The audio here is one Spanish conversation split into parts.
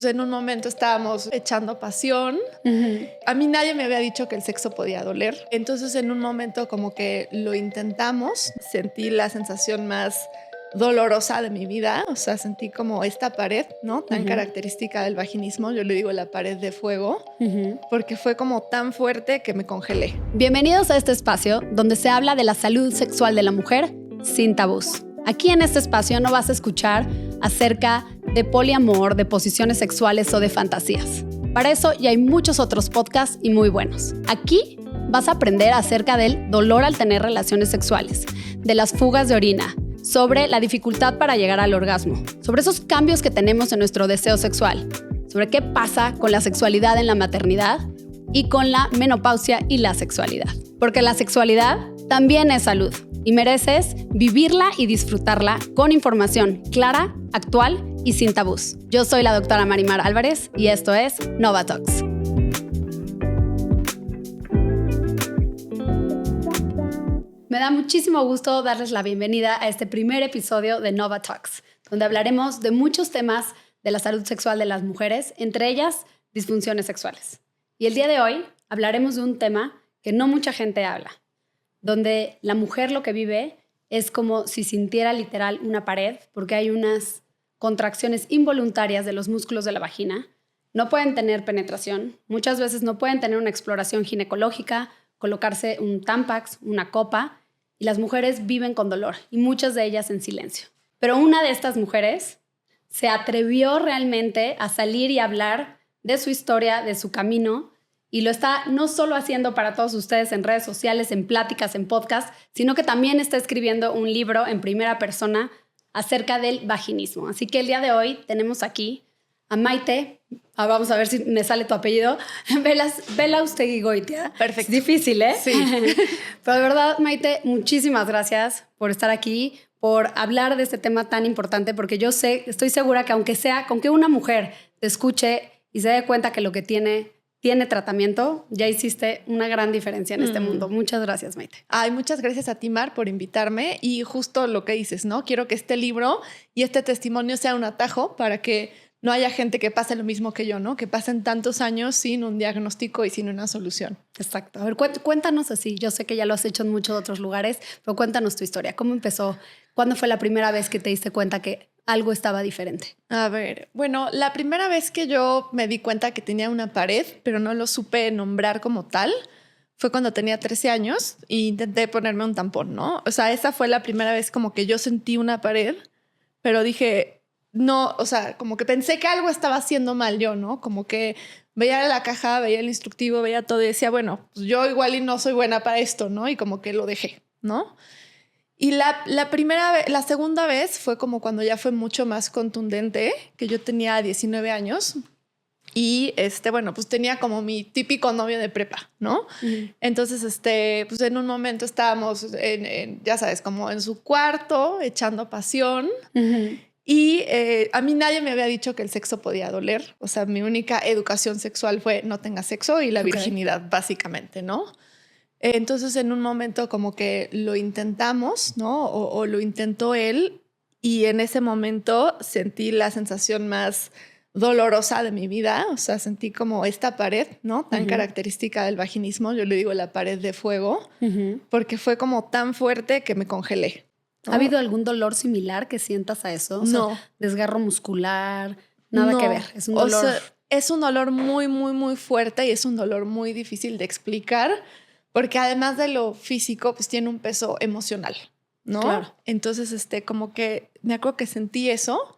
En un momento estábamos echando pasión. A mí nadie me había dicho que el sexo podía doler. Entonces en un momento como que lo intentamos. Sentí la sensación más dolorosa de mi vida. O sea, sentí como esta pared, ¿no? Tan característica del vaginismo. Yo le digo la pared de fuego. Porque fue como tan fuerte que me congelé. Bienvenidos a este espacio donde se habla de la salud sexual de la mujer sin tabús. Aquí en este espacio no vas a escuchar acerca de poliamor, de posiciones sexuales o de fantasías. Para eso ya hay muchos otros podcasts y muy buenos. Aquí vas a aprender acerca del dolor al tener relaciones sexuales, de las fugas de orina, sobre la dificultad para llegar al orgasmo, sobre esos cambios que tenemos en nuestro deseo sexual, sobre qué pasa con la sexualidad en la maternidad y con la menopausia y la sexualidad. Porque la sexualidad también es salud y mereces vivirla y disfrutarla con información clara, actual y sin tabús. Yo soy la doctora Marimar Álvarez y esto es Nova Talks. Me da muchísimo gusto darles la bienvenida a este primer episodio de Nova Talks, donde hablaremos de muchos temas de la salud sexual de las mujeres, entre ellas disfunciones sexuales. Y el día de hoy hablaremos de un tema que no mucha gente habla, donde la mujer lo que vive es como si sintiera literal una pared, porque hay unas contracciones involuntarias de los músculos de la vagina. No pueden tener penetración, muchas veces no pueden tener una exploración ginecológica, colocarse un Tampax, una copa, y las mujeres viven con dolor, y muchas de ellas en silencio. Pero una de estas mujeres se atrevió realmente a salir y hablar de su historia, de su camino, y lo está no solo haciendo para todos ustedes en redes sociales, en pláticas, en podcast, sino que también está escribiendo un libro en primera persona acerca del vaginismo. Así que el día de hoy tenemos aquí a Maite, vamos a ver si me sale tu apellido, Belaustegui-Goitia. Perfecto. Es difícil, ¿eh? Sí. Pero de verdad, Maite, muchísimas gracias por estar aquí, por hablar de este tema tan importante, porque yo estoy segura que aunque una mujer te escuche y se dé cuenta que lo que tiene tratamiento, ya hiciste una gran diferencia en este mundo. Muchas gracias, Maite. Ay, muchas gracias a ti, Mar, por invitarme. Y justo lo que dices, ¿no? Quiero que este libro y este testimonio sea un atajo para que no haya gente que pase lo mismo que yo, ¿no? Que pasen tantos años sin un diagnóstico y sin una solución. Exacto. A ver, cuéntanos así. Yo sé que ya lo has hecho en muchos otros lugares, pero cuéntanos tu historia. ¿Cómo empezó? ¿Cuándo fue la primera vez que te diste cuenta que algo estaba diferente? A ver, bueno, la primera vez que yo me di cuenta que tenía una pared, pero no lo supe nombrar como tal, fue cuando tenía 13 años e intenté ponerme un tampón, ¿no? O sea, esa fue la primera vez como que yo sentí una pared, pero dije, no, o sea, como que pensé que algo estaba haciendo mal yo, ¿no? Como que veía la caja, veía el instructivo, veía todo y decía, bueno, pues yo igual y no soy buena para esto, ¿no? Y como que lo dejé, ¿no? Y la segunda vez fue como cuando ya fue mucho más contundente, que yo tenía 19 años y bueno, pues tenía como mi típico novio de prepa, ¿no? Entonces, pues en un momento estábamos ya sabes, como en su cuarto echando pasión. Y a mí nadie me había dicho que el sexo podía doler. O sea, mi única educación sexual fue no tengas sexo y la virginidad, básicamente, ¿no? Entonces, en un momento como que lo intentamos, ¿no? O lo intentó él. Y en ese momento sentí la sensación más dolorosa de mi vida. O sea, sentí como esta pared, ¿no? Tan característica del vaginismo. Yo le digo la pared de fuego, porque fue como tan fuerte que me congelé, ¿no? ¿Ha habido algún dolor similar que sientas a eso? O no. sea, desgarro muscular, nada que ver. Es un dolor. O sea, es un dolor muy, muy, muy fuerte y es un dolor muy difícil de explicar porque además de lo físico, pues tiene un peso emocional, ¿no? Claro. Entonces, como que me acuerdo que sentí eso,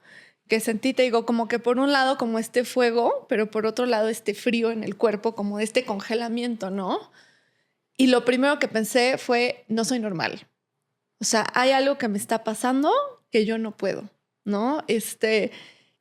te digo, como que por un lado como este fuego, pero por otro lado este frío en el cuerpo, como este congelamiento, ¿no? Y lo primero que pensé fue, no soy normal. O sea, hay algo que me está pasando que yo no puedo, ¿no?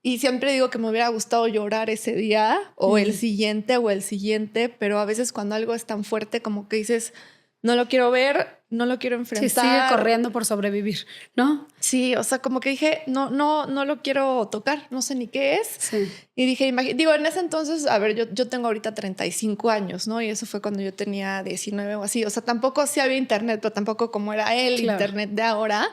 Y siempre digo que me hubiera gustado llorar ese día o el siguiente, pero a veces cuando algo es tan fuerte como que dices, no lo quiero ver, no lo quiero enfrentar. Sí, sigue corriendo por sobrevivir, ¿no? Sí, o sea, como que dije, no lo quiero tocar, no sé ni qué es. Sí. Y dije, en ese entonces, a ver, yo tengo ahorita 35 años, ¿no? Y eso fue cuando yo tenía 19 o así. O sea, tampoco sí había internet, pero tampoco como era el internet de ahora.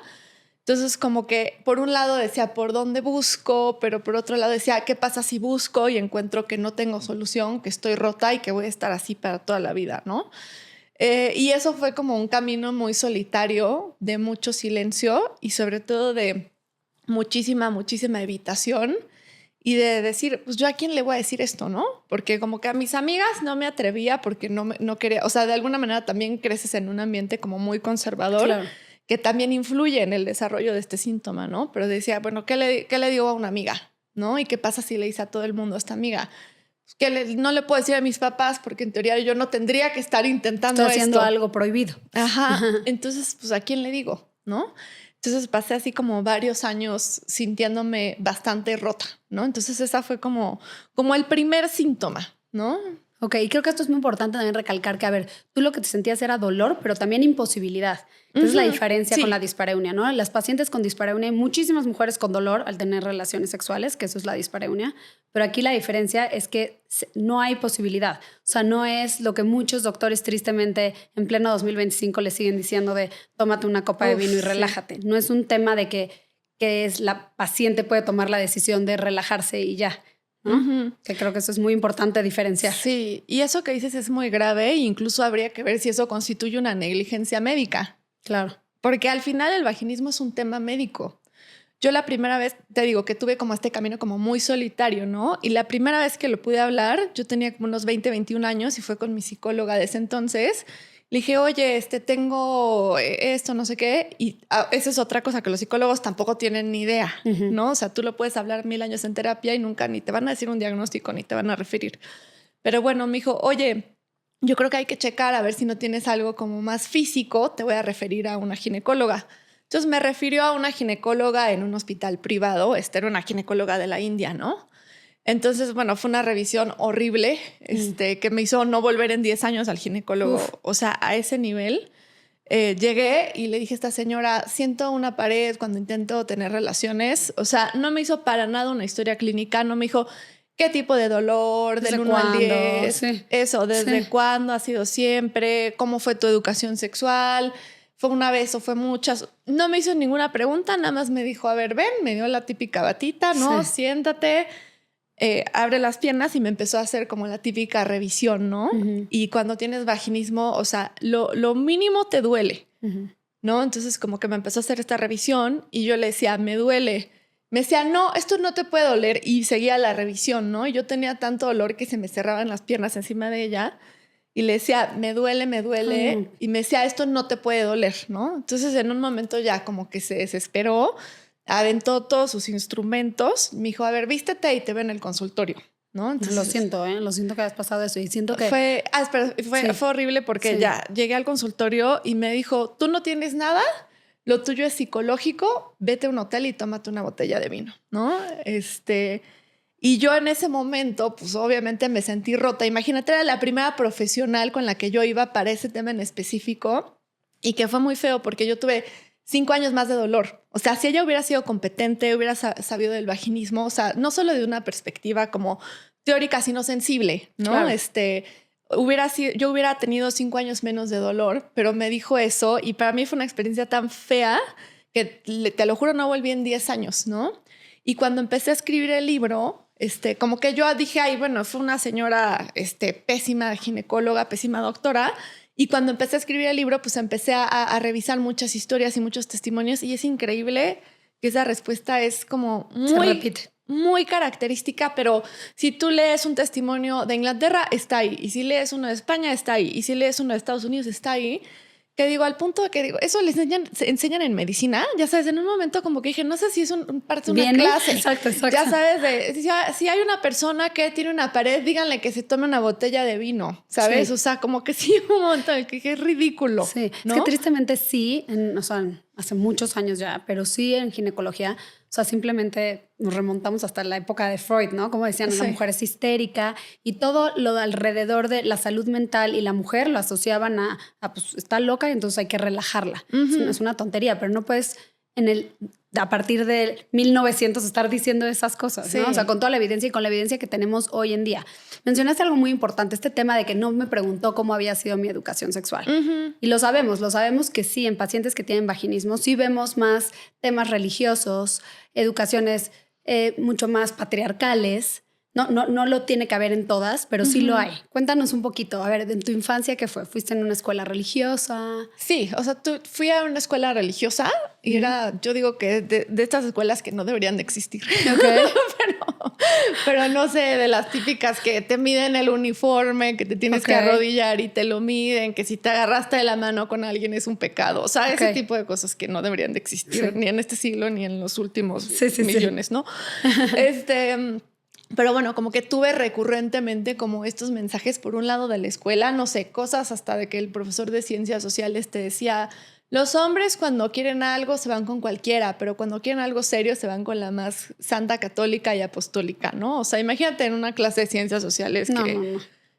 Entonces como que por un lado decía, ¿por dónde busco? Pero por otro lado decía, ¿qué pasa si busco y encuentro que no tengo solución, que estoy rota y que voy a estar así para toda la vida, ¿no? Y eso fue como un camino muy solitario, de mucho silencio y sobre todo de muchísima evitación y de decir, pues yo a quién le voy a decir esto, ¿no? Porque como que a mis amigas no me atrevía porque no quería, o sea, de alguna manera también creces en un ambiente como muy conservador. Claro. Que también influye en el desarrollo de este síntoma, ¿no? Pero decía, bueno, ¿qué le digo a una amiga? ¿No? ¿Y qué pasa si le dice a todo el mundo a esta amiga? No le puedo decir a mis papás porque en teoría yo no tendría que estar intentando esto. Estoy haciendo algo prohibido. Ajá. Entonces, pues, ¿a quién le digo? ¿No? Entonces pasé así como varios años sintiéndome bastante rota, ¿no? Entonces esa fue como el primer síntoma, ¿no? Ok, y creo que esto es muy importante también recalcar que, a ver, tú lo que te sentías era dolor, pero también imposibilidad. Entonces, la diferencia con la dispareunia, ¿no? Las pacientes con dispareunia, hay muchísimas mujeres con dolor al tener relaciones sexuales, que eso es la dispareunia, pero aquí la diferencia es que no hay posibilidad. O sea, no es lo que muchos doctores tristemente en pleno 2025 le siguen diciendo de tómate una copa de vino y relájate. No es un tema de que es la paciente puede tomar la decisión de relajarse y ya. ¿no? Que creo que eso es muy importante diferenciar. Sí, y eso que dices es muy grave e incluso habría que ver si eso constituye una negligencia médica. Claro. Porque al final el vaginismo es un tema médico. Yo la primera vez, te digo, que tuve como este camino como muy solitario, ¿no? Y la primera vez que lo pude hablar, yo tenía como unos 20, 21 años y fue con mi psicóloga de ese entonces. Le dije, oye, tengo esto, no sé qué. Y esa es otra cosa que los psicólogos tampoco tienen ni idea, ¿no? O sea, tú lo puedes hablar 1000 años en terapia y nunca ni te van a decir un diagnóstico ni te van a referir. Pero bueno, me dijo, oye, yo creo que hay que checar a ver si no tienes algo como más físico, te voy a referir a una ginecóloga. Entonces me refirió a una ginecóloga en un hospital privado. Era una ginecóloga de la India, ¿no? Entonces, bueno, fue una revisión horrible que me hizo no volver en 10 años al ginecólogo. Uf. O sea, a ese nivel. Llegué y le dije a esta señora, siento una pared cuando intento tener relaciones. O sea, no me hizo para nada una historia clínica. No me dijo qué tipo de dolor, del 1 al 10. Sí. Eso, desde cuándo ha sido siempre, cómo fue tu educación sexual. ¿Fue una vez o fue muchas? No me hizo ninguna pregunta, nada más me dijo, a ver, ven, me dio la típica batita, ¿no? Sí. Siéntate. Abre las piernas y me empezó a hacer como la típica revisión, ¿no? Y cuando tienes vaginismo, o sea, lo mínimo te duele, ¿no? Entonces como que me empezó a hacer esta revisión y yo le decía, me duele. Me decía, no, esto no te puede doler. Y seguía la revisión, ¿no? Y yo tenía tanto dolor que se me cerraban las piernas encima de ella y le decía, me duele. Y me decía, esto no te puede doler, ¿no? Entonces en un momento ya como que se desesperó, aventó todos sus instrumentos, me dijo, a ver, vístete y te veo en el consultorio, ¿no? Entonces, lo siento que hayas pasado eso y siento que... Fue horrible porque ya llegué al consultorio y me dijo, tú no tienes nada, lo tuyo es psicológico, vete a un hotel y tómate una botella de vino, ¿no? Y yo en ese momento, pues obviamente me sentí rota. Imagínate, era la primera profesional con la que yo iba para ese tema en específico y que fue muy feo porque yo tuve 5 años más de dolor. O sea, si ella hubiera sido competente, hubiera sabido del vaginismo, o sea, no solo de una perspectiva como teórica, sino sensible, ¿no? Claro. Yo hubiera tenido 5 años menos de dolor, pero me dijo eso y para mí fue una experiencia tan fea que te lo juro no volví en 10 años, ¿no? Y cuando empecé a escribir el libro, como que yo dije, ay, bueno, fue una señora pésima ginecóloga, pésima doctora. Y cuando empecé a escribir el libro, pues empecé a revisar muchas historias y muchos testimonios y es increíble que esa respuesta es como muy característica, pero si tú lees un testimonio de Inglaterra, está ahí. Y si lees uno de España, está ahí. Y si lees uno de Estados Unidos, está ahí. Que digo, al punto de que digo, eso les enseñan en medicina. Ya sabes, en un momento como que dije, no sé si es parte de una clase. Exacto. Ya sabes, si hay una persona que tiene una pared, díganle que se tome una botella de vino, ¿sabes? Sí. O sea, como que sí, un momento en que es ridículo. Sí, ¿no? Es que tristemente sí, o sea, hace muchos años ya, pero sí en ginecología, o sea, simplemente nos remontamos hasta la época de Freud, ¿no? Como decían, la mujer es histérica y todo lo de alrededor de la salud mental y la mujer lo asociaban a pues está loca y entonces hay que relajarla. Es una tontería, pero no puedes a partir de 1900 estar diciendo esas cosas, Sí. ¿no? O sea, con toda la evidencia y con la evidencia que tenemos hoy en día. Mencionaste algo muy importante, este tema de que no me preguntó cómo había sido mi educación sexual. Y lo sabemos que sí, en pacientes que tienen vaginismo sí vemos más temas religiosos, educaciones mucho más patriarcales. No lo tiene que haber en todas, pero sí lo hay. Cuéntanos un poquito. A ver, en tu infancia, ¿qué fue? ¿Fuiste en una escuela religiosa? Sí, o sea, fui a una escuela religiosa y era, yo digo que de estas escuelas que no deberían de existir. Okay. pero no sé, de las típicas que te miden el uniforme, que te tienes que arrodillar y te lo miden, que si te agarraste de la mano con alguien es un pecado. O sea, ese tipo de cosas que no deberían de existir ni en este siglo ni en los últimos millones, ¿no? Pero bueno, como que tuve recurrentemente como estos mensajes por un lado de la escuela, no sé, cosas hasta de que el profesor de ciencias sociales te decía, los hombres cuando quieren algo se van con cualquiera, pero cuando quieren algo serio se van con la más santa, católica y apostólica, ¿no? O sea, imagínate en una clase de ciencias sociales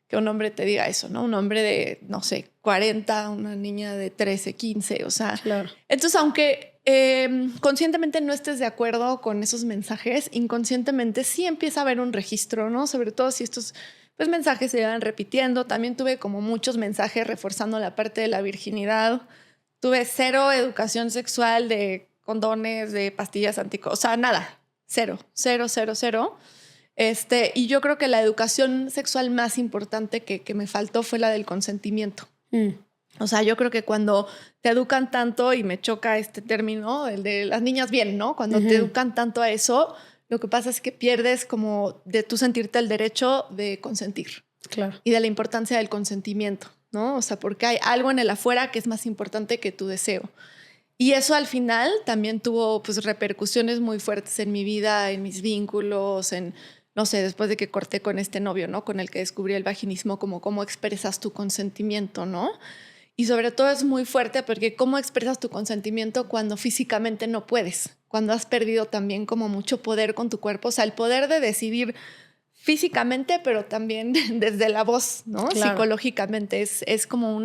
que un hombre te diga eso, ¿no? Un hombre de, no sé, 40, una niña de 13, 15, o sea. Claro. Entonces, aunque conscientemente no estés de acuerdo con esos mensajes, inconscientemente sí empieza a haber un registro, ¿no? Sobre todo si estos pues, mensajes se van repitiendo. También tuve como muchos mensajes reforzando la parte de la virginidad. Tuve cero educación sexual de condones, de pastillas o sea, nada, cero. Y yo creo que la educación sexual más importante que me faltó fue la del consentimiento. O sea, yo creo que cuando te educan tanto, y me choca este término, el de las niñas bien, ¿no? Cuando te educan tanto a eso, lo que pasa es que pierdes como de tú sentirte el derecho de consentir. Claro. Y de la importancia del consentimiento, ¿no? O sea, porque hay algo en el afuera que es más importante que tu deseo. Y eso al final también tuvo pues repercusiones muy fuertes en mi vida, en mis vínculos, en, no sé, después de que corté con este novio, ¿no? Con el que descubrí el vaginismo, como cómo expresas tu consentimiento, ¿no? Y sobre todo es muy fuerte porque cómo expresas tu consentimiento cuando físicamente no puedes, cuando has perdido también como mucho poder con tu cuerpo, o sea, el poder de decidir físicamente, pero también desde la voz, ¿no? Claro. Psicológicamente es como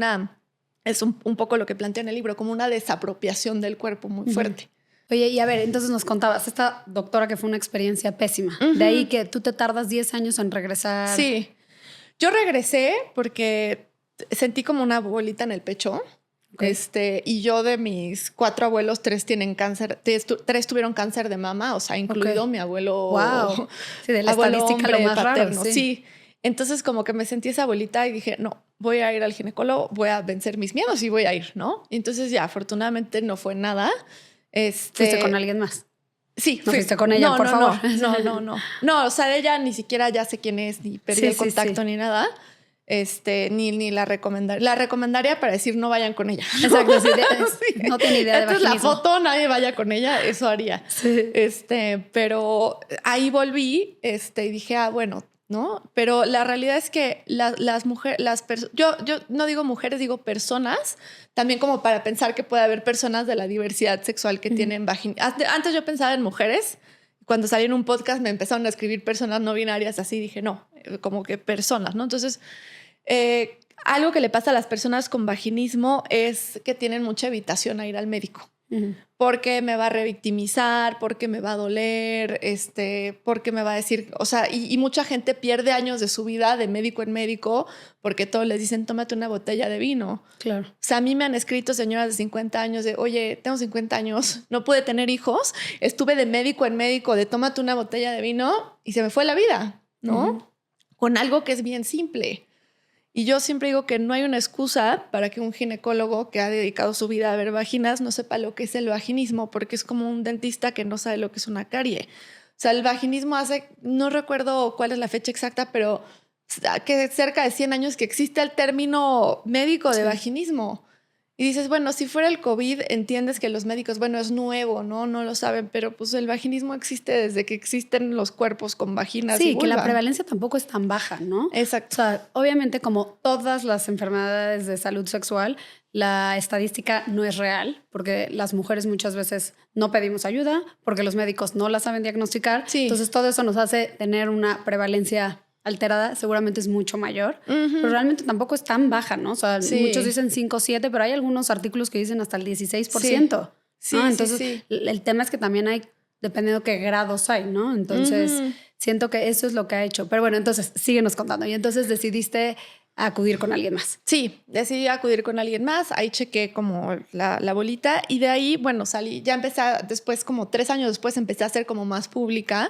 es un poco lo que plantea en el libro, como una desapropiación del cuerpo muy fuerte. Oye, y a ver, entonces nos contabas, esta doctora que fue una experiencia pésima, de ahí que tú te tardas 10 años en regresar. Sí, yo regresé porque sentí como una bolita en el pecho. Y yo de mis 4 abuelos, 3 tienen cáncer, 3 tuvieron cáncer de mama, o sea, incluido mi abuelo. Wow. Sí, de la abuelo estadística hombre, lo más paterno. raro. Sí. Entonces como que me sentí esa bolita y dije, no, voy a ir al ginecólogo, voy a vencer mis miedos y voy a ir, ¿no? Y entonces ya, afortunadamente no fue nada. ¿Fuiste con alguien más? Sí. ¿No fuiste con ella, por favor? No. No, o sea, ella ni siquiera ya sé quién es, ni perdí el contacto ni nada. Ni la recomendaría. La recomendaría para decir no vayan con ella. Exacto, sí, no tiene idea de vaginismo. La foto, nadie vaya con ella, eso haría. Sí. Pero ahí volví y dije, bueno, ¿no? Pero la realidad es que las mujeres, yo no digo mujeres, digo personas, también como para pensar que puede haber personas de la diversidad sexual que tienen vagina. Antes yo pensaba en mujeres. Cuando salí en un podcast me empezaron a escribir personas no binarias, así dije, no, como que personas, ¿no? Entonces, algo que le pasa a las personas con vaginismo es que tienen mucha evitación a ir al médico. Porque me va a revictimizar, porque me va a doler, porque me va a decir, o sea, y mucha gente pierde años de su vida de médico en médico porque todos les dicen, tómate una botella de vino. Claro. O sea, a mí me han escrito señoras de 50 años de, oye, tengo 50 años, no pude tener hijos, estuve de médico en médico de tómate una botella de vino y se me fue la vida, ¿no? Con algo que es bien simple. Y yo siempre digo que no hay una excusa para que un ginecólogo que ha dedicado su vida a ver vaginas no sepa lo que es el vaginismo, porque es como un dentista que no sabe lo que es una carie. O sea, el vaginismo hace, no recuerdo cuál es la fecha exacta, pero que cerca de 100 años que existe el término médico de vaginismo. Y dices, bueno, si fuera el COVID, entiendes que los médicos, bueno, es nuevo, ¿no? No lo saben, pero pues el vaginismo existe desde que existen los cuerpos con vaginas y vulva. Sí, que la prevalencia tampoco es tan baja, ¿no? Exacto. O sea, obviamente como todas las enfermedades de salud sexual, la estadística no es real, porque las mujeres muchas veces no pedimos ayuda, porque los médicos no la saben diagnosticar. Sí. Entonces todo eso nos hace tener una prevalencia alterada, seguramente es mucho mayor, pero realmente tampoco es tan baja, ¿no? O sea, muchos dicen 5 o 7, pero hay algunos artículos que dicen hasta el 16%. Sí, ¿no? Entonces, sí. el tema es que también hay, dependiendo qué grados hay, ¿no? Entonces, siento que eso es lo que ha hecho. Pero bueno, entonces, síguenos contando. Y entonces decidiste acudir con alguien más. Sí, decidí acudir con alguien más, ahí chequé como la bolita y de ahí, bueno, salí, ya empecé después, como 3 años después, empecé a ser como más pública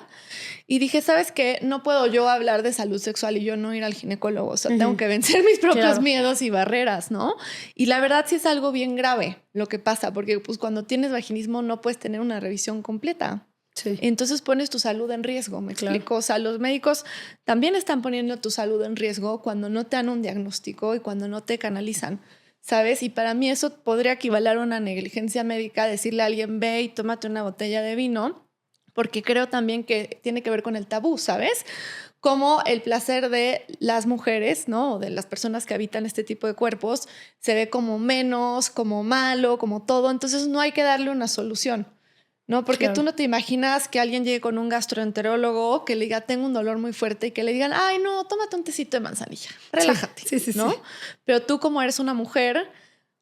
y dije, ¿sabes qué? No puedo yo hablar de salud sexual y yo no ir al ginecólogo, o sea, tengo que vencer mis propios miedos y barreras, ¿no? Y la verdad sí es algo bien grave lo que pasa, porque pues cuando tienes vaginismo no puedes tener una revisión completa. Sí. Entonces pones tu salud en riesgo, me explico. O sea, los médicos también están poniendo tu salud en riesgo cuando no te dan un diagnóstico y cuando no te canalizan, ¿sabes? Y para mí eso podría equivaler a una negligencia médica, decirle a alguien, ve y tómate una botella de vino, porque creo también que tiene que ver con el tabú, ¿sabes? Como el placer de las mujeres, ¿no? O de las personas que habitan este tipo de cuerpos, se ve como menos, como malo, como todo. Entonces no hay que darle una solución. No, porque tú no te imaginas que alguien llegue con un gastroenterólogo que le diga, tengo un dolor muy fuerte y que le digan, ay, no, tómate un tecito de manzanilla, relájate, ¿no? Sí. Pero tú como eres una mujer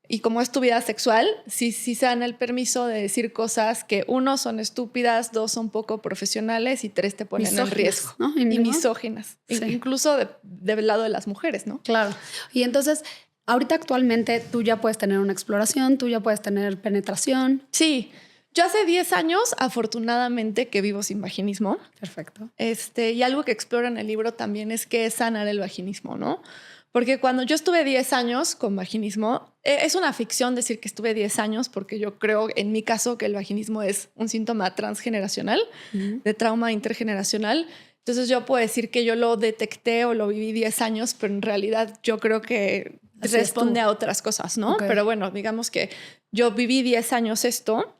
y como es tu vida sexual, sí se dan el permiso de decir cosas que 1, son estúpidas, 2, son poco profesionales y 3, te ponen en riesgo. ¿No? Y misóginas, incluso del lado de las mujeres, ¿no? Claro. Y entonces, ahorita actualmente tú ya puedes tener una exploración, tú ya puedes tener penetración. Sí. Yo hace 10 años, afortunadamente, que vivo sin vaginismo. Perfecto. Y algo que exploro en el libro también es qué es sanar el vaginismo, ¿no? Porque cuando yo estuve 10 años con vaginismo, es una ficción decir que estuve 10 años, porque yo creo, en mi caso, que el vaginismo es un síntoma transgeneracional, de trauma intergeneracional. Entonces yo puedo decir que yo lo detecté o lo viví 10 años, pero en realidad yo creo que responde a otras cosas, ¿no? Okay. Pero bueno, digamos que yo viví 10 años esto.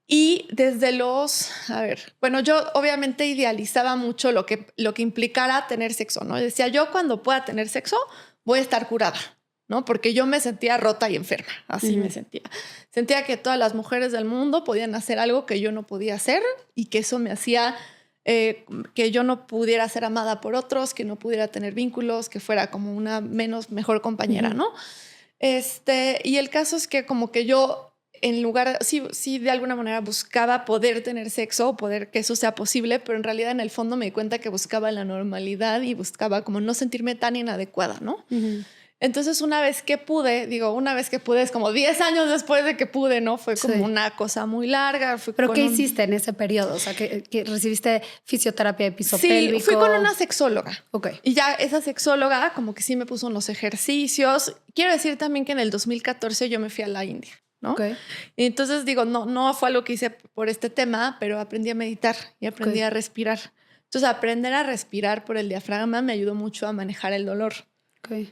Y desde bueno, yo obviamente idealizaba mucho lo que implicara tener sexo, ¿no? Decía, yo cuando pueda tener sexo voy a estar curada, ¿no? Porque yo me sentía rota y enferma, así me sentía. Sentía que todas las mujeres del mundo podían hacer algo que yo no podía hacer y que eso me hacía que yo no pudiera ser amada por otros, que no pudiera tener vínculos, que fuera como una mejor compañera, ¿no? Y el caso es que como que yo en lugar, sí, de alguna manera buscaba poder tener sexo, poder que eso sea posible, pero en realidad en el fondo me di cuenta que buscaba la normalidad y buscaba como no sentirme tan inadecuada, ¿no? Entonces una vez que pude es como 10 años después de que pude, ¿no? Fue como una cosa muy larga. ¿Pero qué hiciste en ese periodo? O sea, que recibiste fisioterapia de piso pélvico. Sí, fui con una sexóloga. Ok. Y ya esa sexóloga como que sí me puso unos ejercicios. Quiero decir también que en el 2014 yo me fui a la India, ¿no? Okay. Y entonces digo, no fue algo que hice por este tema, pero aprendí a meditar y aprendí a respirar. Entonces aprender a respirar por el diafragma me ayudó mucho a manejar el dolor,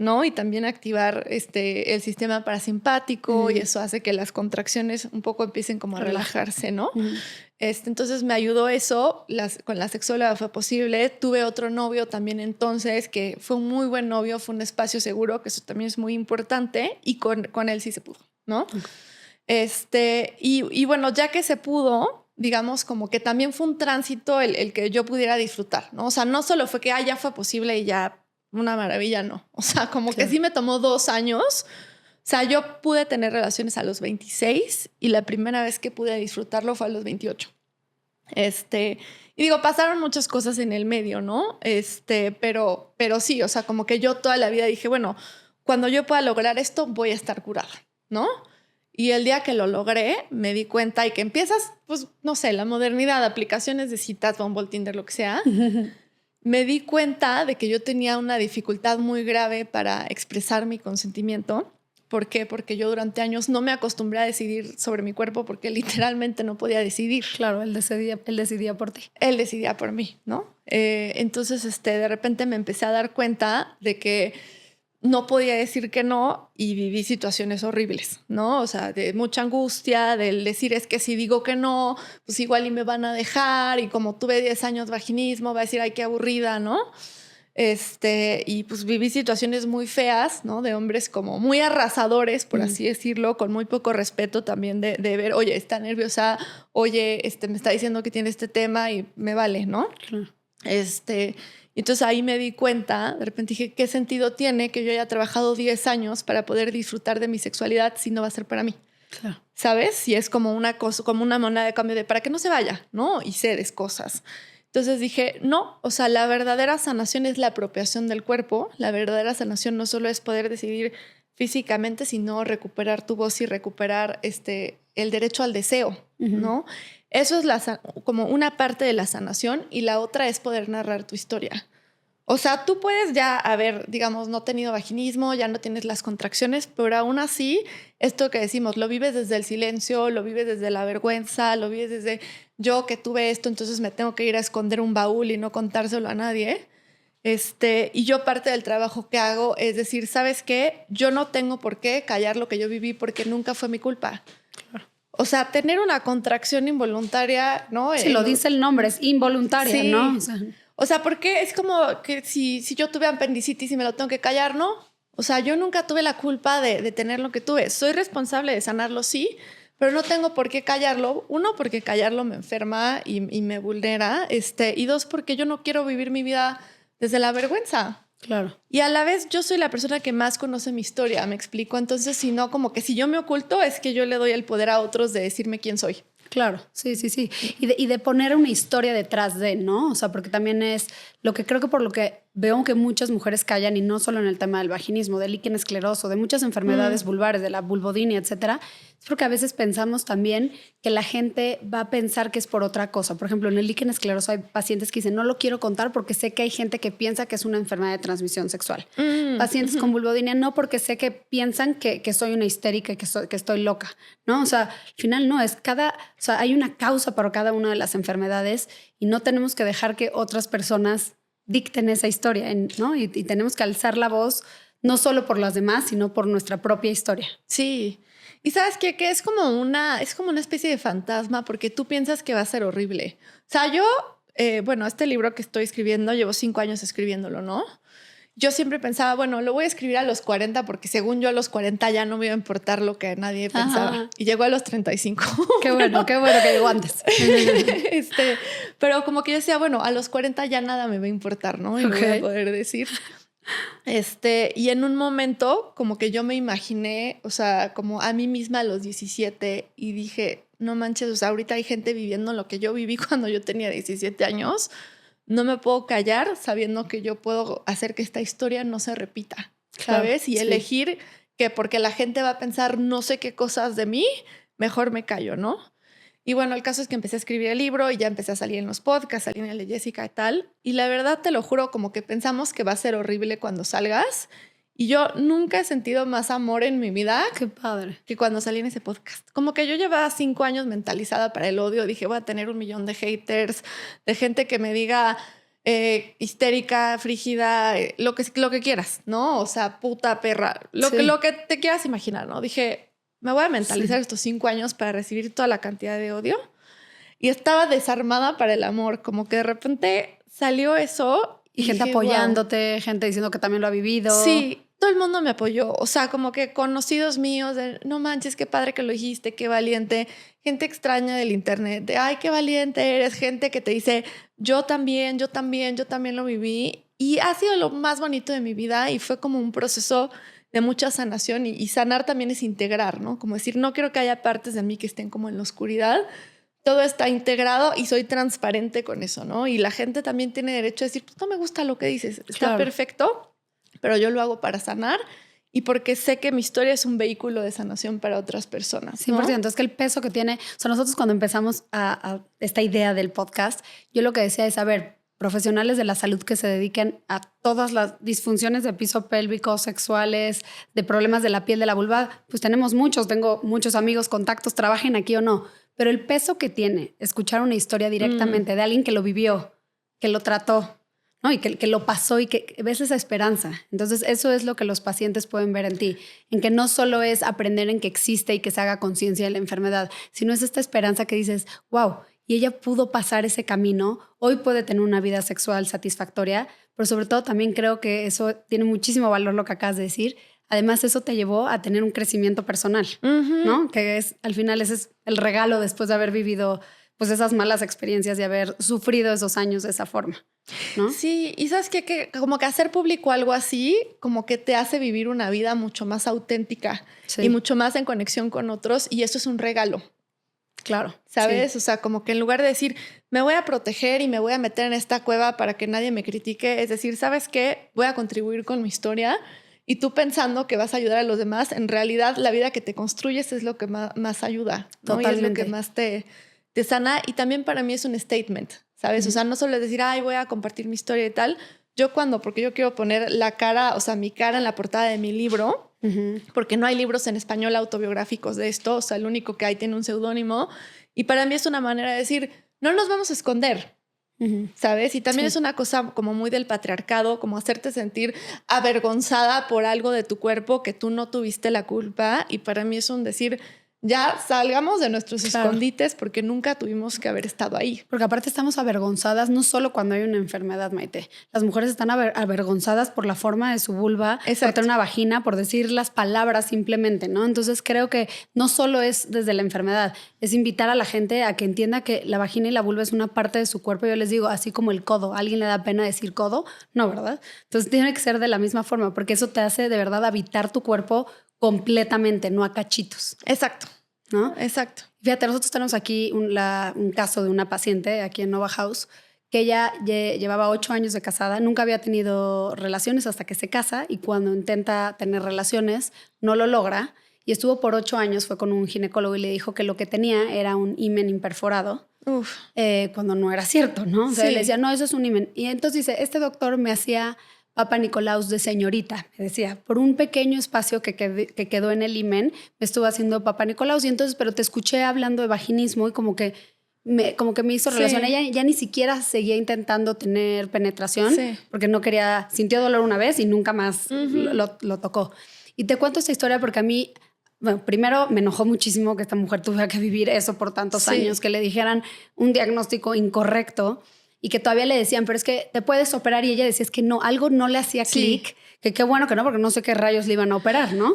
¿no? Y también activar el sistema parasimpático y eso hace que las contracciones un poco empiecen como a relajarse, ¿no? Entonces me ayudó eso, con la sexóloga fue posible. Tuve otro novio también entonces que fue un muy buen novio, fue un espacio seguro, que eso también es muy importante y con él sí se pudo, ¿no? Y bueno, ya que se pudo, digamos como que también fue un tránsito el que yo pudiera disfrutar, ¿no? O sea, no solo fue que ya fue posible y ya una maravilla, no. O sea, como que sí me tomó 2 años. O sea, yo pude tener relaciones a los 26 y la primera vez que pude disfrutarlo fue a los 28. Y digo, pasaron muchas cosas en el medio, ¿no? Pero sí, o sea, como que yo toda la vida dije, bueno, cuando yo pueda lograr esto, voy a estar curada, ¿no? Y el día que lo logré, me di cuenta y que empiezas, pues, no sé, la modernidad, aplicaciones de citas, Bumble, Tinder, lo que sea. Me di cuenta de que yo tenía una dificultad muy grave para expresar mi consentimiento. ¿Por qué? Porque yo durante años no me acostumbré a decidir sobre mi cuerpo porque literalmente no podía decidir. Claro, él decidía por ti. Él decidía por mí, ¿no? Entonces, de repente me empecé a dar cuenta de que no podía decir que no y viví situaciones horribles, ¿no? O sea, de mucha angustia, del decir es que si digo que no, pues igual y me van a dejar y como tuve 10 años vaginismo, va a decir, ay, qué aburrida, ¿no? Y pues viví situaciones muy feas, ¿no? De hombres como muy arrasadores, por así decirlo, con muy poco respeto también de ver, oye, está nerviosa, oye, me está diciendo que tiene este tema y me vale, ¿no? Entonces ahí me di cuenta, de repente dije, ¿qué sentido tiene que yo haya trabajado 10 años para poder disfrutar de mi sexualidad si no va a ser para mí? Claro. ¿Sabes? Y es como una cosa, como una moneda de cambio de para que no se vaya, ¿no? Y cedes cosas. Entonces dije, no, o sea, la verdadera sanación es la apropiación del cuerpo. La verdadera sanación no solo es poder decidir físicamente, sino recuperar tu voz y recuperar el derecho al deseo, ¿no? Eso es como una parte de la sanación, y la otra es poder narrar tu historia. O sea, tú puedes ya haber, digamos, no tenido vaginismo, ya no tienes las contracciones, pero aún así, esto que decimos, lo vives desde el silencio, lo vives desde la vergüenza, lo vives desde yo que tuve esto, entonces me tengo que ir a esconder un baúl y no contárselo a nadie. Y yo parte del trabajo que hago es decir, ¿sabes qué? Yo no tengo por qué callar lo que yo viví porque nunca fue mi culpa. Claro. O sea, tener una contracción involuntaria, ¿no? Sí, lo dice el nombre, es involuntaria, sí. ¿no? O sea, porque es como que si yo tuve apendicitis y me lo tengo que callar, ¿no? O sea, yo nunca tuve la culpa de tener lo que tuve. Soy responsable de sanarlo, sí, pero no tengo por qué callarlo. Uno, porque callarlo me enferma y me vulnera. Y dos, porque yo no quiero vivir mi vida desde la vergüenza. Claro. Y a la vez yo soy la persona que más conoce mi historia, ¿me explico? Entonces, si no, como que si yo me oculto, es que yo le doy el poder a otros de decirme quién soy. Claro, sí. Y de poner una historia detrás de, ¿no? O sea, porque también es lo que creo que por lo que veo que muchas mujeres callan, y no solo en el tema del vaginismo, del líquen escleroso, de muchas enfermedades vulvares, de la vulvodinia, etcétera, es porque a veces pensamos también que la gente va a pensar que es por otra cosa. Por ejemplo, en el líquen escleroso hay pacientes que dicen, no lo quiero contar porque sé que hay gente que piensa que es una enfermedad de transmisión sexual. Pacientes con vulvodinia no, porque sé que piensan que soy una histérica y que estoy loca, ¿no? O sea, al final no, o sea, hay una causa para cada una de las enfermedades y no tenemos que dejar que otras personas dicten esa historia, ¿no? Y tenemos que alzar la voz no solo por las demás, sino por nuestra propia historia. Sí. Y sabes qué? Que es como una especie de fantasma porque tú piensas que va a ser horrible. O sea, yo, este libro que estoy escribiendo, llevo 5 años escribiéndolo, ¿no? Yo siempre pensaba, bueno, lo voy a escribir a los 40 porque según yo a los 40 ya no me iba a importar lo que nadie pensaba. Ajá. Y llegó a los 35. Qué bueno que llegó antes. Pero como que yo decía, bueno, a los 40 ya nada me va a importar, ¿no? Y okay. Lo voy a poder decir. Y en un momento como que yo me imaginé, o sea, como a mí misma a los 17 y dije, no manches, o sea, ahorita hay gente viviendo lo que yo viví cuando yo tenía 17 años. No me puedo callar sabiendo que yo puedo hacer que esta historia no se repita, ¿sabes? Claro, y elegir que porque la gente va a pensar no sé qué cosas de mí, mejor me callo, ¿no? Y bueno, el caso es que empecé a escribir el libro y ya empecé a salir en los podcasts, salí en el de Jessica y tal. Y la verdad, te lo juro, como que pensamos que va a ser horrible cuando salgas. Y yo nunca he sentido más amor en mi vida. Qué padre. Que cuando salí en ese podcast. Como que yo llevaba 5 años mentalizada para el odio. Dije, voy a tener 1 millón de haters, de gente que me diga histérica, frígida, lo que quieras, ¿no? O sea, puta, perra, lo que te quieras imaginar, ¿no? Dije, me voy a mentalizar estos 5 años para recibir toda la cantidad de odio. Y estaba desarmada para el amor. Como que de repente salió eso. Y gente dije, apoyándote, wow. Gente diciendo que también lo ha vivido. Sí, todo el mundo me apoyó. O sea, como que conocidos míos de, no manches, qué padre que lo dijiste, qué valiente. Gente extraña del internet de, ay, qué valiente eres. Gente que te dice, yo también lo viví. Y ha sido lo más bonito de mi vida y fue como un proceso de mucha sanación y sanar también es integrar, ¿no? Como decir, no quiero que haya partes de mí que estén como en la oscuridad. Todo está integrado y soy transparente con eso, ¿no? Y la gente también tiene derecho a decir, pues no me gusta lo que dices, está perfecto, pero yo lo hago para sanar y porque sé que mi historia es un vehículo de sanación para otras personas, ¿no? 100%, es que el peso que tiene, o sea, nosotros cuando empezamos a esta idea del podcast, yo lo que decía es, a ver, profesionales de la salud que se dediquen a todas las disfunciones de piso pélvico, sexuales, de problemas de la piel, de la vulva, pues tenemos muchos, tengo muchos amigos, contactos, trabajen aquí o no, pero el peso que tiene escuchar una historia directamente de alguien que lo vivió, que lo trató, ¿no? Y que lo pasó y que ves esa esperanza. Entonces eso es lo que los pacientes pueden ver en ti, en que no solo es aprender en que existe y que se haga conciencia de la enfermedad, sino es esta esperanza que dices, wow, y ella pudo pasar ese camino, hoy puede tener una vida sexual satisfactoria, pero sobre todo también creo que eso tiene muchísimo valor lo que acabas de decir. Además, eso te llevó a tener un crecimiento personal, ¿no? Que es, al final, ese es el regalo después de haber vivido pues esas malas experiencias y haber sufrido esos años de esa forma. ¿no? Sí, y sabes qué? Que como que hacer público algo así, como que te hace vivir una vida mucho más auténtica Sí. y mucho más en conexión con otros, y eso es un regalo. Claro. ¿Sabes? Sí. O sea, como que en lugar de decir, me voy a proteger y me voy a meter en esta cueva para que nadie me critique, es decir, ¿sabes qué? Voy a contribuir con mi historia, y tú pensando que vas a ayudar a los demás, en realidad la vida que te construyes es lo que más ayuda, ¿no? Y es lo que más te sana, y también para mí es un statement, ¿sabes? O sea, no solo es decir, ay, voy a compartir mi historia y tal. Porque yo quiero poner la cara, o sea, mi cara en la portada de mi libro, porque no hay libros en español autobiográficos de esto, o sea, el único que hay tiene un seudónimo, y para mí es una manera de decir, no nos vamos a esconder, ¿sabes? Y también es una cosa como muy del patriarcado, como hacerte sentir avergonzada por algo de tu cuerpo que tú no tuviste la culpa, y para mí es un decir, ya salgamos de nuestros escondites porque nunca tuvimos que haber estado ahí. Porque aparte estamos avergonzadas no solo cuando hay una enfermedad, Maite. Las mujeres están avergonzadas por la forma de su vulva, por tener una vagina, por decir las palabras simplemente, ¿no? Entonces creo que no solo es desde la enfermedad, es invitar a la gente a que entienda que la vagina y la vulva es una parte de su cuerpo. Yo les digo, así como el codo. ¿A alguien le da pena decir codo? No, ¿verdad? Entonces tiene que ser de la misma forma, porque eso te hace de verdad habitar tu cuerpo completamente, no a cachitos. Exacto. ¿No? Exacto. Fíjate, nosotros tenemos aquí un caso de una paciente aquí en Nova House, que ella llevaba 8 años de casada, nunca había tenido relaciones hasta que se casa, y cuando intenta tener relaciones no lo logra, y estuvo por 8 años, fue con un ginecólogo y le dijo que lo que tenía era un himen imperforado, cuando no era cierto, ¿no? O sea, él le decía, no, eso es un himen. Y entonces dice, este doctor me hacía Papa Nicolaus de señorita, me decía, por un pequeño espacio que quedó en el himen, me estuvo haciendo Papa Nicolaus, y entonces, pero te escuché hablando de vaginismo y como que me hizo relación. Ella ya ni siquiera seguía intentando tener penetración porque no quería, sintió dolor una vez y nunca más lo tocó. Y te cuento esta historia porque a mí, bueno, primero me enojó muchísimo que esta mujer tuviera que vivir eso por tantos años, que le dijeran un diagnóstico incorrecto y que todavía le decían, pero es que te puedes operar, y ella decía, es que no, algo no le hacía clic, que qué bueno que no, porque no sé qué rayos le iban a operar, ¿no?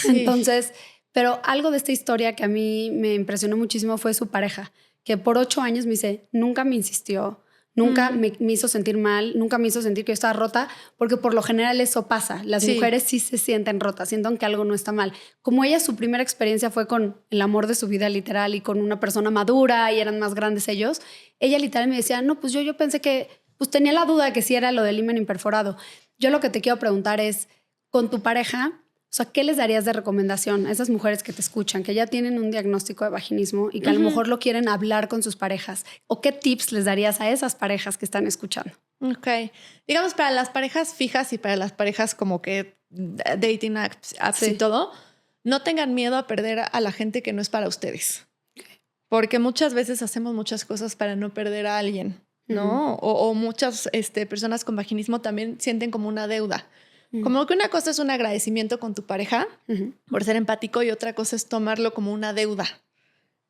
Entonces, pero algo de esta historia que a mí me impresionó muchísimo fue su pareja, que por 8 años me dice, nunca me insistió, nunca me hizo sentir mal, nunca me hizo sentir que yo estaba rota, porque por lo general eso pasa. Las mujeres sí se sienten rotas, sienten que algo no está mal. Como ella, su primera experiencia fue con el amor de su vida literal y con una persona madura y eran más grandes ellos, ella literal me decía, no, pues yo pensé que, pues tenía la duda de que sí era lo del himen imperforado. Yo lo que te quiero preguntar es, con tu pareja, o sea, ¿qué les darías de recomendación a esas mujeres que te escuchan, que ya tienen un diagnóstico de vaginismo y que a lo mejor lo quieren hablar con sus parejas? ¿O qué tips les darías a esas parejas que están escuchando? Ok. Digamos, para las parejas fijas y para las parejas como que dating apps y todo, no tengan miedo a perder a la gente que no es para ustedes. Porque muchas veces hacemos muchas cosas para no perder a alguien, ¿no? O muchas personas con vaginismo también sienten como una deuda. Como que una cosa es un agradecimiento con tu pareja por ser empático, y otra cosa es tomarlo como una deuda.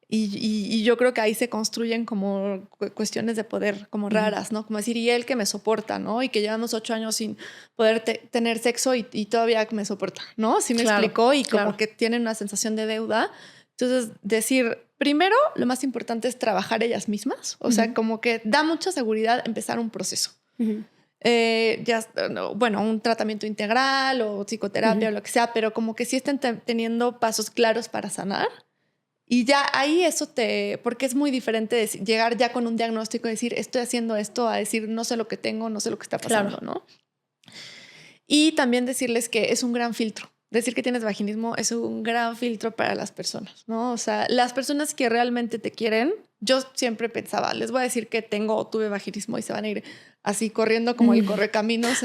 Y yo creo que ahí se construyen como cuestiones de poder como raras, ¿no? Como decir, y él que me soporta, ¿no? Y que llevamos 8 años sin poder tener sexo y todavía me soporta, ¿no? Sí me explicó, y como que tienen una sensación de deuda. Entonces, decir, primero, lo más importante es trabajar ellas mismas. O sea, como que da mucha seguridad empezar un proceso. Bueno, un tratamiento integral o psicoterapia o lo que sea, pero como que sí estén teniendo pasos claros para sanar. Y ya ahí porque es muy diferente llegar ya con un diagnóstico y decir, estoy haciendo esto, a decir, no sé lo que tengo, no sé lo que está pasando, ¿no? Y también decirles que es un gran filtro. Decir que tienes vaginismo es un gran filtro para las personas, ¿no? O sea, las personas que realmente te quieren, yo siempre pensaba, les voy a decir que tengo o tuve vaginismo y se van a ir así corriendo como el correcaminos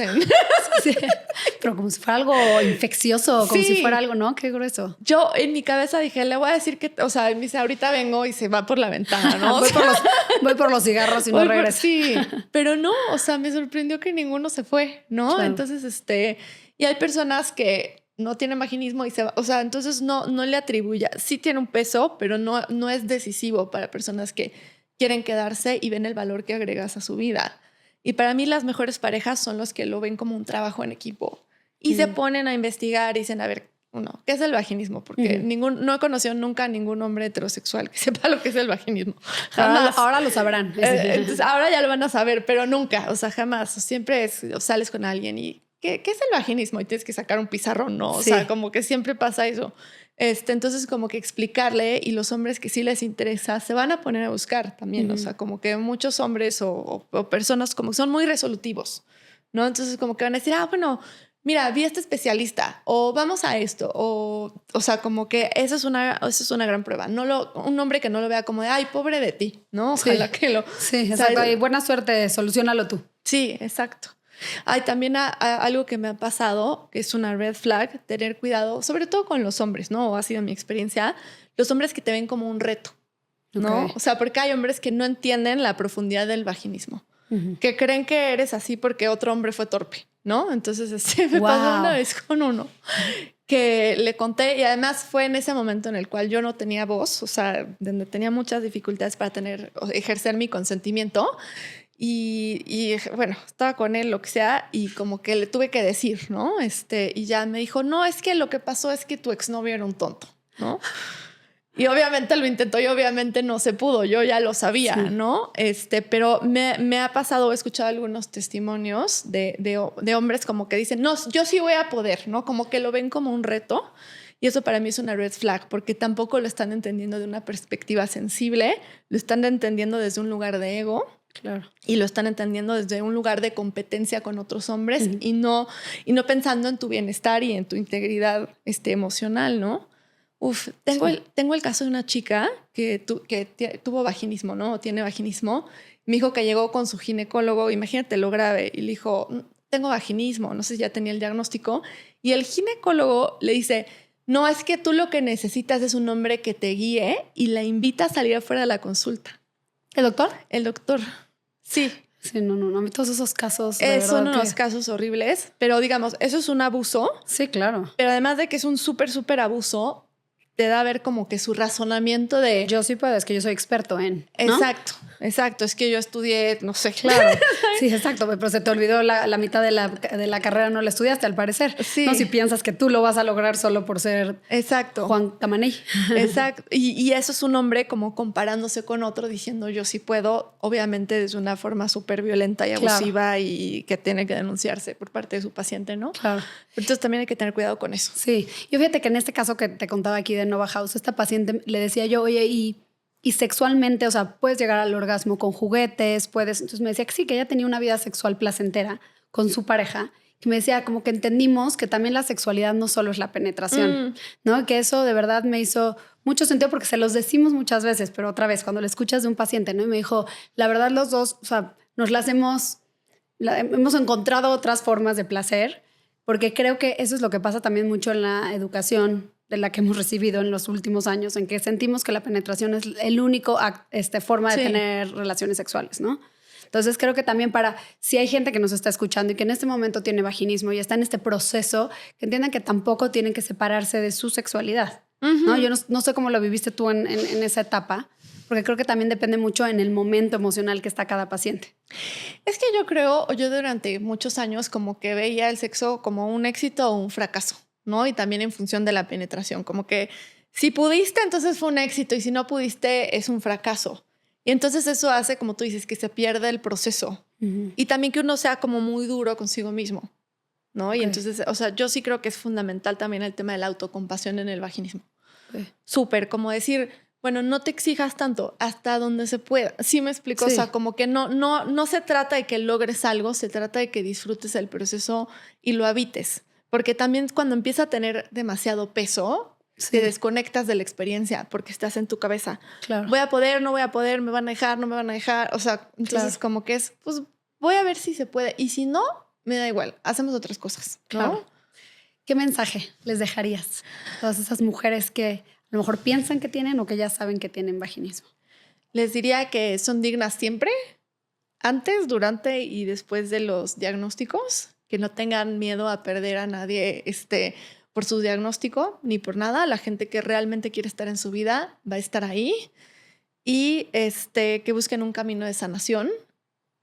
pero como si fuera algo infeccioso, como si fuera algo, ¿no? Qué grueso. Yo en mi cabeza dije, le voy a decir que, o sea, me dice, ahorita vengo, y se va por la ventana, ¿no? voy por los cigarros y no regreso. Sí, pero no, o sea, me sorprendió que ninguno se fue, ¿no? Claro. Entonces, y hay personas que no tienen vaginismo y se va, o sea, entonces no le atribuya, sí tiene un peso, pero no es decisivo para personas que quieren quedarse y ven el valor que agregas a su vida. Y para mí las mejores parejas son los que lo ven como un trabajo en equipo y se ponen a investigar y dicen, a ver, Uno, ¿qué es el vaginismo? Porque no he conocido nunca a ningún hombre heterosexual que sepa lo que es el vaginismo. Jamás. Ahora lo sabrán. Entonces, ahora ya lo van a saber, pero nunca, o sea, jamás. Siempre sales con alguien y ¿qué es el vaginismo? Y tienes que sacar un pizarrón, ¿no? O sea, como que siempre pasa eso. Entonces, como que explicarle, y los hombres que sí les interesa se van a poner a buscar también. O sea, como que muchos hombres o personas como que son muy resolutivos, ¿no? Entonces, como que van a decir, bueno, mira, vi a este especialista o vamos a esto. O sea, como que esa es una gran prueba. Un hombre que no lo vea como de, ay, pobre de ti, ¿no? Ojalá que lo... Sí, exacto. Y buena suerte, solucionalo tú. Sí, exacto. Hay también algo que me ha pasado, que es una red flag, tener cuidado, sobre todo con los hombres, ¿no? O ha sido mi experiencia, los hombres que te ven como un reto, ¿no? O sea, porque hay hombres que no entienden la profundidad del vaginismo, que creen que eres así porque otro hombre fue torpe, ¿no? Entonces, me pasó una vez con uno que le conté, y además fue en ese momento en el cual yo no tenía voz, o sea, donde tenía muchas dificultades para ejercer mi consentimiento. Y bueno, estaba con él, lo que sea, y como que le tuve que decir, ¿no? Y ya me dijo, no, es que lo que pasó es que tu exnovio era un tonto, ¿no? Y obviamente lo intentó y obviamente no se pudo, yo ya lo sabía, ¿no? Pero me ha pasado, he escuchado algunos testimonios de hombres como que dicen, no, yo sí voy a poder, ¿no? Como que lo ven como un reto. Y eso para mí es una red flag, porque tampoco lo están entendiendo de una perspectiva sensible, lo están entendiendo desde un lugar de ego. Claro. Y lo están entendiendo desde un lugar de competencia con otros hombres y no pensando en tu bienestar y en tu integridad emocional, ¿no? Tengo el caso de una chica que tuvo vaginismo, ¿no? O tiene vaginismo. Me dijo que llegó con su ginecólogo, imagínate lo grave, y le dijo, tengo vaginismo, no sé si ya tenía el diagnóstico. Y el ginecólogo le dice, no, es que tú lo que necesitas es un hombre que te guíe, y la invita a salir afuera de la consulta. ¿El doctor? El doctor, sí. Sí, no, todos esos casos. Son unos casos horribles, pero digamos, eso es un abuso. Sí, claro. Pero además de que es un súper abuso, te da a ver como que su razonamiento de... Yo sí puedo, es que yo soy experto en... ¿no? Exacto. Es que yo estudié, no sé. Claro, sí, exacto. Pero se te olvidó la mitad de la carrera, no la estudiaste al parecer. Sí. No, si piensas que tú lo vas a lograr solo por ser Juan Camaney. Exacto. Y eso es un hombre como comparándose con otro, diciendo yo sí puedo, obviamente desde una forma súper violenta y abusiva, y que tiene que denunciarse por parte de su paciente, ¿no? Claro. Entonces también hay que tener cuidado con eso. Sí. Yo fíjate que en este caso que te contaba aquí de Nova House, esta paciente le decía yo, oye, y sexualmente, o sea, puedes llegar al orgasmo con juguetes, Entonces me decía que sí, que ella tenía una vida sexual placentera con su pareja, que me decía como que entendimos que también la sexualidad no solo es la penetración, ¿no? Que eso de verdad me hizo mucho sentido porque se los decimos muchas veces, pero otra vez, cuando le escuchas de un paciente, ¿no? Y me dijo, la verdad los dos, o sea, hemos encontrado otras formas de placer, porque creo que eso es lo que pasa también mucho en la educación de la que hemos recibido en los últimos años, en que sentimos que la penetración es el único forma de tener relaciones sexuales, ¿no? Entonces creo que también si hay gente que nos está escuchando y que en este momento tiene vaginismo y está en este proceso, que entiendan que tampoco tienen que separarse de su sexualidad, ¿no? Yo no sé cómo lo viviste tú en esa etapa, porque creo que también depende mucho en el momento emocional que está cada paciente. Es que yo durante muchos años como que veía el sexo como un éxito o un fracaso, ¿no? Y también en función de la penetración, como que si pudiste, entonces fue un éxito, y si no pudiste, es un fracaso. Y entonces eso hace, como tú dices, que se pierde el proceso. Y también que uno sea como muy duro consigo mismo, ¿no? Okay. Y entonces, o sea, yo sí creo que es fundamental también el tema de la autocompasión en el vaginismo. Súper, como decir, bueno, no te exijas tanto, hasta donde se pueda. ¿Sí me explico? Sí. O sea, como que no se trata de que logres algo, se trata de que disfrutes el proceso y lo habites. Porque también cuando empieza a tener demasiado peso, te desconectas de la experiencia porque estás en tu cabeza. Claro. Voy a poder, no voy a poder, me van a dejar, no me van a dejar. O sea, entonces como que es, pues voy a ver si se puede. Y si no, me da igual, hacemos otras cosas. Claro. ¿No? ¿Qué mensaje les dejarías a todas esas mujeres que a lo mejor piensan que tienen o que ya saben que tienen vaginismo? Les diría que son dignas siempre, antes, durante y después de los diagnósticos. Que no tengan miedo a perder a nadie por su diagnóstico ni por nada. La gente que realmente quiere estar en su vida va a estar ahí. Y que busquen un camino de sanación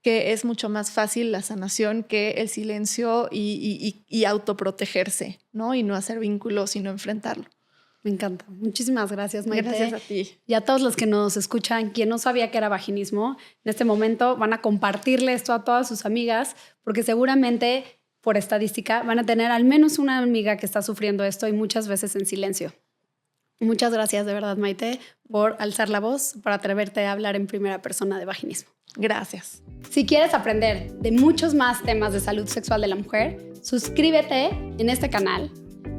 que es mucho más fácil la sanación que el silencio y autoprotegerse, ¿no? Y no hacer vínculos, sino enfrentarlo. Me encanta. Muchísimas gracias, Maite. Gracias a ti. Y a todos los que nos escuchan, quien no sabía que era vaginismo, en este momento van a compartirle esto a todas sus amigas, porque seguramente, por estadística, van a tener al menos una amiga que está sufriendo esto y muchas veces en silencio. Muchas gracias de verdad, Maite, por alzar la voz, por atreverte a hablar en primera persona de vaginismo. Gracias. Si quieres aprender de muchos más temas de salud sexual de la mujer, suscríbete en este canal,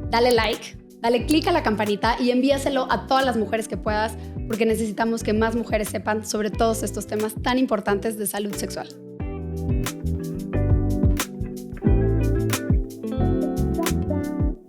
dale like, dale click a la campanita y envíaselo a todas las mujeres que puedas, porque necesitamos que más mujeres sepan sobre todos estos temas tan importantes de salud sexual.